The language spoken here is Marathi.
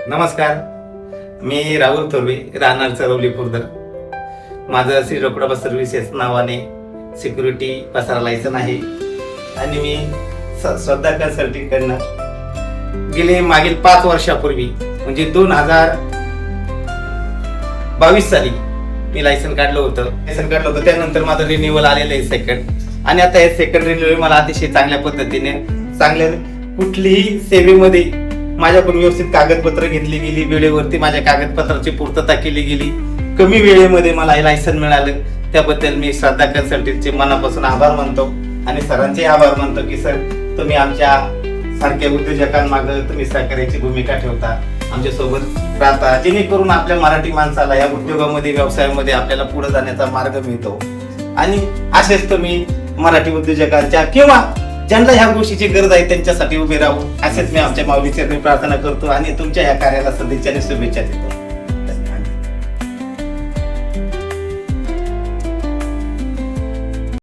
नमस्कार, मी राहुल थोरवे, राहणार चरवली खुर्द. माझं श्री रोकडा सर्व्हिसेस नावाने सिक्युरिटी पसारा लायसन आहे आणि मी श्रद्धा कन्सल्टिंग कडनं गेले मागील 5 वर्षापूर्वी म्हणजे 2022 साली मी लायसन काढलं होतं. त्यानंतर माझं रिन्युअल आलेलं आहे सेकंड, आणि आता हे सेकंड रिन्युअल मला अतिशय चांगल्या पद्धतीने कुठलीही सेवेमध्ये माझ्याकडून व्यवस्थित कागदपत्र घेतली गेली, वेळेवरती माझ्या कागदपत्राची पूर्तता केली गेली, कमी वेळेमध्ये मला हे लायसन मिळालं. त्याबद्दल मी श्रद्धा कन्सल्टिंगचे मनापासून आभार मानतो आणि सरांचे आभार मानतो की सर, तुम्ही आमच्या सारख्या उद्योजकांमागे तुम्ही सहकार्याची भूमिका ठेवता, आमच्या सोबत राहता, जेणेकरून आपल्या मराठी माणसाला या उद्योगामध्ये व्यवसायामध्ये आपल्याला पुढे जाण्याचा मार्ग मिळतो. आणि असेच तुम्ही मराठी उद्योजकांच्या किंवा ज्यांना ह्या गोष्टीची गरज आहे त्यांच्यासाठी उभे राहू, असेच मी आमच्या माऊलीचरणी प्रार्थना करतो आणि तुमच्या या कार्याला सदिच्छा आणि शुभेच्छा देतो.